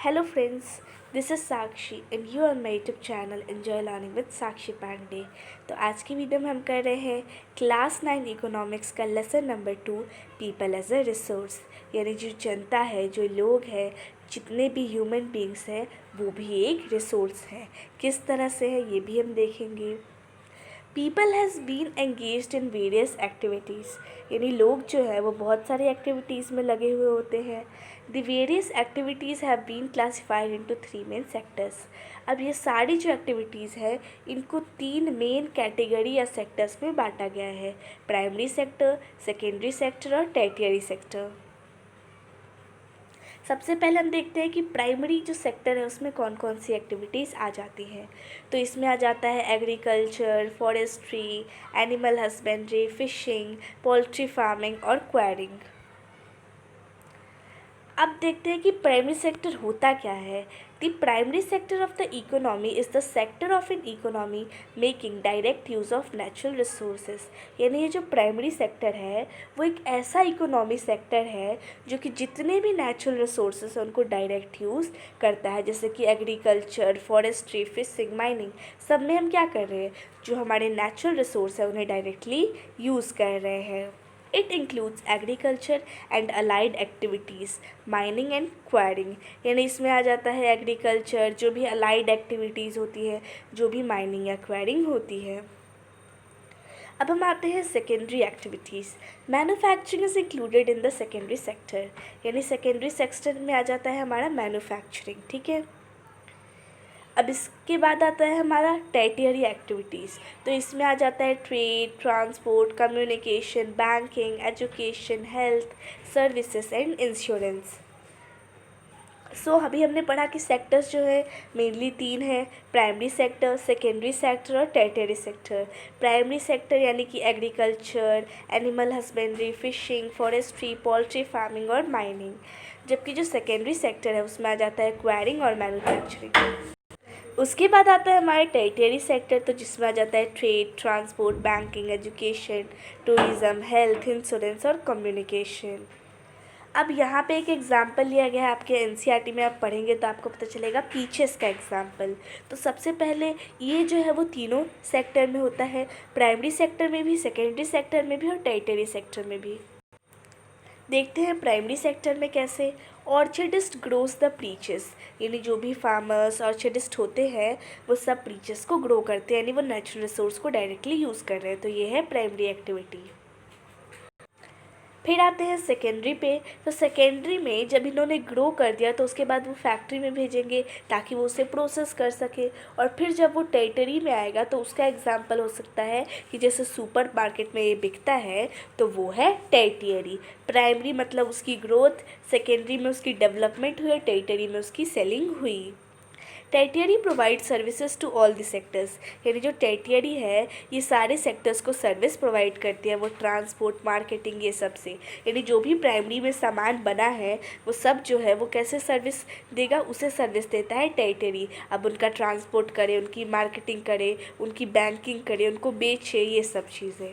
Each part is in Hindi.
Hello friends, this is Sakshi and you are on my YouTube channel Enjoy Learning with Sakshi Pandey। तो आज की वीडियो में हम कर रहे हैं क्लास 9 इकोनॉमिक्स का lesson number 2 people as a resource. यानी जो जनता है, जो लोग हैं, जितने भी ह्यूमन बींग्स हैं वो भी एक रिसोर्स है। किस तरह से है ये भी हम देखेंगे। People has been engaged in various activities, यानी लोग जो है वो बहुत सारी एक्टिविटीज़ में लगे हुए होते हैं। The various activities have been classified into 3 main sectors. अब ये सारी जो एक्टिविटीज़ है इनको 3 मेन कैटेगरी या सेक्टर्स में बांटा गया है। प्राइमरी सेक्टर, सेकेंडरी सेक्टर और टर्टियरी सेक्टर। सबसे पहले हम देखते हैं कि प्राइमरी जो सेक्टर है उसमें कौन कौन सी एक्टिविटीज़ आ जाती हैं। तो इसमें आ जाता है agriculture, forestry, animal husbandry, fishing, poultry farming और क्वायरिंग। अब देखते हैं कि प्राइमरी सेक्टर होता क्या है। The primary sector of the economy is the sector of an economy making direct use of natural resources. यानी ये जो प्राइमरी सेक्टर है वो एक ऐसा इकोनॉमी सेक्टर है जो कि जितने भी नेचुरल रिसोर्सेज हैं उनको डायरेक्ट यूज़ करता है। जैसे कि एग्रीकल्चर, फॉरेस्ट्री, फिशिंग, माइनिंग, सब में हम क्या कर रहे हैं, जो हमारे नेचुरल रिसोर्स है उन्हें डायरेक्टली यूज़ कर रहे हैं। It includes agriculture and allied activities, mining and quarrying। यानी इसमें आ जाता है एग्रीकल्चर, जो भी अलाइड एक्टिविटीज़ होती है, जो भी माइनिंग या क्वायरिंग होती है। अब हम आते हैं secondary activities. Manufacturing is included in the secondary sector. यानी सेकेंडरी सेक्टर में आ जाता है हमारा मैन्युफैक्चरिंग, ठीक है। अब इसके बाद आता है हमारा टर्टियरी एक्टिविटीज़। तो इसमें आ जाता है trade, transport, communication, banking, education, health services and insurance. अभी हमने पढ़ा कि सेक्टर्स जो है मेनली 3 है, प्राइमरी सेक्टर, सेकेंडरी सेक्टर और टर्टियरी सेक्टर। प्राइमरी सेक्टर यानी कि agriculture, animal husbandry, fishing, forestry, poultry farming और माइनिंग। जबकि जो सेकेंडरी सेक्टर है उसमें आ जाता है क्वायरिंग और मैन्युफैक्चरिंग। उसके बाद आता है हमारे टर्टियरी सेक्टर, तो जिसमें आ जाता है trade, transport, banking, education, tourism, health, insurance और कम्युनिकेशन। अब यहाँ पे एक एग्जाम्पल लिया गया है, आपके एनसीईआरटी में आप पढ़ेंगे तो आपको पता चलेगा पीचेस का एग्जाम्पल। तो सबसे पहले ये जो है वो तीनों सेक्टर में होता है, प्राइमरी सेक्टर में भी, सेकेंडरी सेक्टर में भी और टर्टियरी सेक्टर में भी। देखते हैं प्राइमरी सेक्टर में कैसे। ऑर्चर्डिस्ट ग्रोस द पीचेस, यानी जो भी फार्मर्स ऑर्चर्डिस्ट होते हैं वो सब पीचेस को ग्रो करते हैं, यानी वो नेचुरल रिसोर्स को डायरेक्टली यूज़ कर रहे हैं। तो ये है प्राइमरी एक्टिविटी। फिर आते हैं सेकेंडरी पे। तो सेकेंडरी में जब इन्होंने ग्रो कर दिया तो उसके बाद वो फैक्ट्री में भेजेंगे ताकि वो उसे प्रोसेस कर सके। और फिर जब वो टर्टियरी में आएगा तो उसका एग्जांपल हो सकता है कि जैसे सुपर मार्केट में ये बिकता है तो वो है टर्टियरी। प्राइमरी मतलब उसकी ग्रोथ, सेकेंडरी में उसकी डेवलपमेंट हुई, टर्टियरी में उसकी सेलिंग हुई। Tertiary provide services to all the sectors, यानी जो टर्टियरी है ये सारे सेक्टर्स को सर्विस प्रोवाइड करती है, वो ट्रांसपोर्ट, मार्केटिंग, ये सब से। यानी जो भी प्राइमरी में सामान बना है वो सब जो है वो कैसे सर्विस देगा, उसे सर्विस देता है टर्टियरी। अब उनका ट्रांसपोर्ट करे, उनकी मार्केटिंग करे, उनकी बैंकिंग करे, उनको बेचे, ये सब चीज़ें।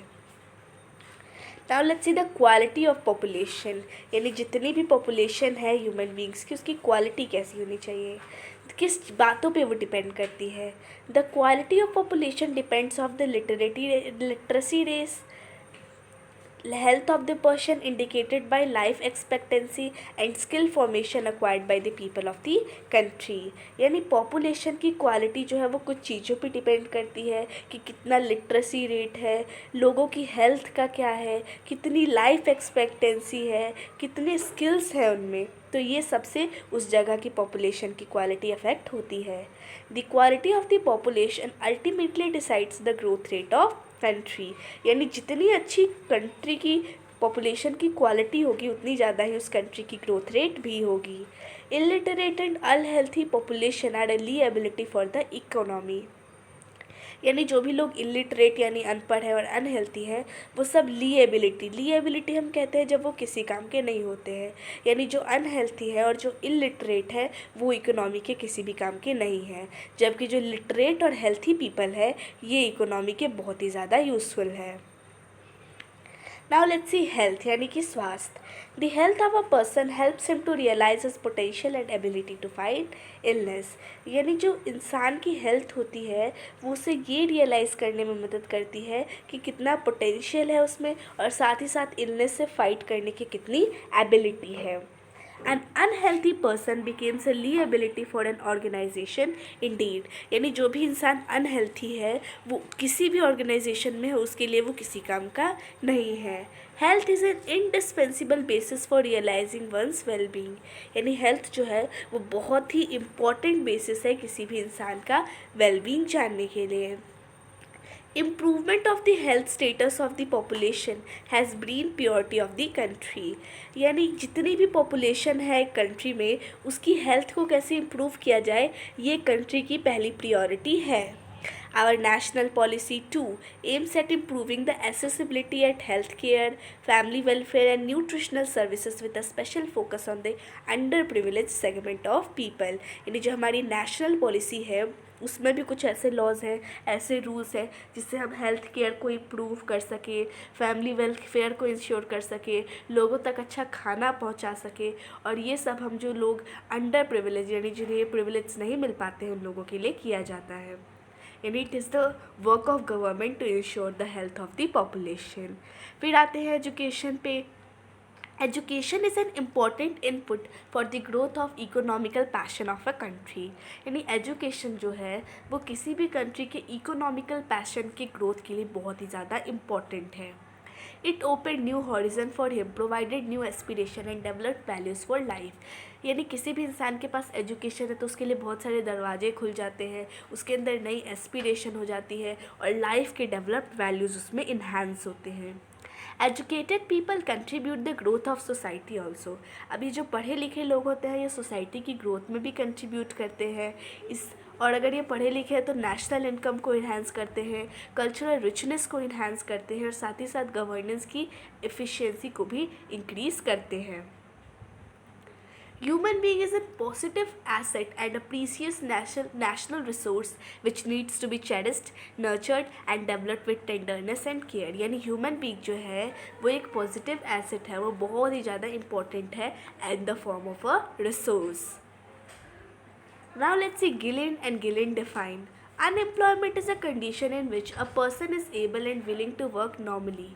Now let's see the quality of population, यानी जितनी भी पॉपुलेशन है ह्यूमन बींग्स की उसकी क्वालिटी कैसी होनी चाहिए, किस बातों पे वो डिपेंड करती है। The quality of population depends of the literacy rates, health of the person indicated by life expectancy and skill formation acquired by the people of the country। यानी पॉपुलेशन की क्वालिटी जो है वो कुछ चीज़ों पे डिपेंड करती है कि कितना लिटरेसी रेट है, लोगों की हेल्थ का क्या है, कितनी लाइफ एक्सपेक्टेंसी है, कितने स्किल्स हैं उनमें। तो ये सबसे उस जगह की पॉपुलेशन की क्वालिटी अफेक्ट होती है। The quality of the population ultimately decides the growth rate of country. यानी जितनी अच्छी कंट्री की पॉपुलेशन की क्वालिटी होगी उतनी ज़्यादा ही उस कंट्री की ग्रोथ रेट भी होगी। Illiterate and unhealthy population are a liability for the economy. यानी जो भी लोग इलिटरेट यानी अनपढ़ है और अनहेल्थी है वो सब लिएबिलिटी हम कहते हैं जब वो किसी काम के नहीं होते हैं। यानी जो अनहेल्थी है और जो इलिटरेट है वो इकोनॉमी के किसी भी काम के नहीं है, जबकि जो लिटरेट और हेल्थी पीपल है ये इकोनॉमी के बहुत ही ज़्यादा यूज़फुल है। नाउ लेट्स सी हेल्थ यानी कि स्वास्थ्य. The health of a person helps him to realise his potential and ability to fight illness. यानी जो इंसान की हेल्थ होती है वो उसे ये रियलाइज़ करने में मदद करती है कि कितना पोटेंशियल है उसमें और साथ ही साथ इलनेस से फाइट करने की कितनी एबिलिटी है. An unhealthy person becomes a liability for an organization indeed. यानी जो भी इंसान अनहेल्थी है वो किसी भी ऑर्गेनाइजेशन में हो उसके लिए वो किसी काम का नहीं है. Health is an indispensable basis for realising one's well being. यानी हेल्थ जो है वो बहुत ही इम्पॉर्टेंट बेसिस है किसी भी इंसान का वेल बींग जानने के लिए. Improvement of the health status of the population has been priority of the country. यानी जितनी भी पॉपुलेशन है एक कंट्री में उसकी हेल्थ को कैसे इम्प्रूव किया जाए ये कंट्री की पहली प्रायोरिटी है. Our national policy too aims at improving the accessibility at healthcare, family welfare and nutritional services with a special focus on the underprivileged segment of people. यानी जो हमारी नेशनल पॉलिसी है उसमें भी कुछ ऐसे लॉज हैं, ऐसे रूल्स हैं जिससे हम हेल्थ केयर को इम्प्रूव कर सके, फैमिली वेलफेयर को इंश्योर कर सके, लोगों तक अच्छा खाना पहुंचा सके. और ये सब हम जो लोग अंडर प्रिविलेज यानी जिन्हें प्रिविलेज नहीं मिल पाते हैं उन लोगों के लिए किया जाता है. यानी it is the work of government to ensure the health of the population. फिर आते हैं एजुकेशन पे. Education is an important input for the growth of economical passion of a country. यानी एजुकेशन जो है वो किसी भी कंट्री के इकोनॉमिकल पैशन के ग्रोथ के लिए बहुत ही ज़्यादा इम्पॉर्टेंट है. It open new horizon for him, provided new aspiration and developed values for life. यानी किसी भी इंसान के पास एजुकेशन है तो उसके लिए बहुत सारे दरवाजे खुल जाते हैं, उसके अंदर नई एस्पिरेशन हो जाती है और लाइफ के डेवलप्ड वैल्यूज़ उसमें इन्हांस होते हैं. Educated people contribute the growth of society also. अभी जो पढ़े लिखे लोग होते हैं ये सोसाइटी की ग्रोथ में भी कंट्रीब्यूट करते हैं. और अगर ये पढ़े लिखे हैं तो नेशनल इनकम को इन्हांस करते हैं, कल्चरल रिचनेस को इन्हांस करते हैं और साथ ही साथ गवर्नेंस की एफिशिएंसी को भी इंक्रीज़ करते हैं. Human being is a positive asset and a precious national resource which needs to be cherished, nurtured and developed with tenderness and care. यानी human being जो है वो एक positive asset है, वो बहुत ही ज़्यादा important है in the form of a resource. Now let's see Gillen and Gillen define. Unemployment is a condition in which a person is able and willing to work normally,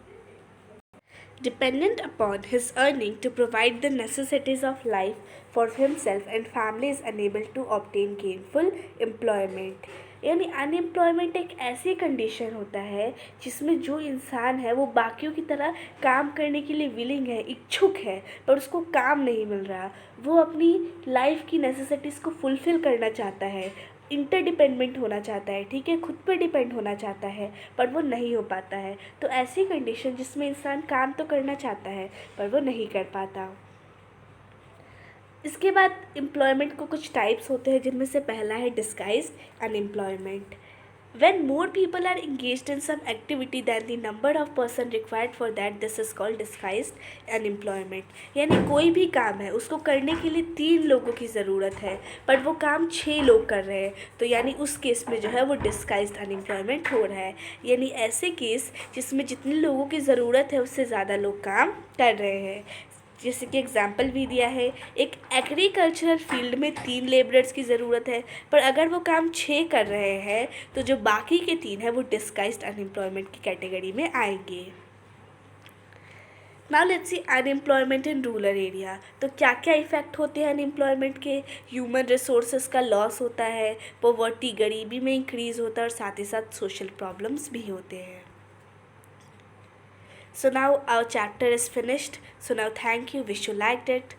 dependent upon his earning to provide the necessities of life for himself and family is unable to obtain gainful employment. यानी अनएम्प्लॉयमेंट एक ऐसी कंडीशन होता है जिसमें जो इंसान है वो बाकियों की तरह काम करने के लिए विलिंग है, इच्छुक है, पर उसको काम नहीं मिल रहा. वो अपनी लाइफ की नेसेसिटीज़ को फुलफ़िल करना चाहता है, इंटरडिपेंडेंट होना चाहता है, ठीक है, खुद पे डिपेंड होना चाहता है, पर वो नहीं हो पाता है. तो ऐसी कंडीशन जिसमें इंसान काम तो करना चाहता है पर वो नहीं कर पाता. इसके बाद एम्प्लॉयमेंट को कुछ टाइप्स होते हैं जिनमें से पहला है disguised unemployment. When more people are engaged in some activity than the number of person required for that, this is called disguised unemployment. यानी कोई भी काम है उसको करने के लिए 3 लोगों की ज़रूरत है पर वो काम 6 लोग कर रहे हैं, तो यानी उस केस में जो है वो डिस्गाइज्ड अनएम्प्लॉयमेंट हो रहा है. यानी ऐसे केस जिसमें जितने लोगों की ज़रूरत है उससे ज़्यादा लोग काम कर रहे हैं. जैसे कि एग्जाम्पल भी दिया है, एक एग्रीकल्चरल फील्ड में 3 लेबरर्स की ज़रूरत है पर अगर वो काम 6 कर रहे हैं तो जो बाकी के 3 हैं वो डिस्गाइज्ड अनएम्प्लॉयमेंट की कैटेगरी में आएंगे. Now let's see unemployment in rural area. तो क्या क्या इफ़ेक्ट होते हैं अनएम्प्लॉयमेंट के. ह्यूमन रिसोर्सेज का लॉस होता है, पॉवर्टी गरीबी में इंक्रीज़ होता है और साथ ही साथ सोशल प्रॉब्लम्स भी होते हैं. So now our chapter is finished. So now thank you. Wish you liked it.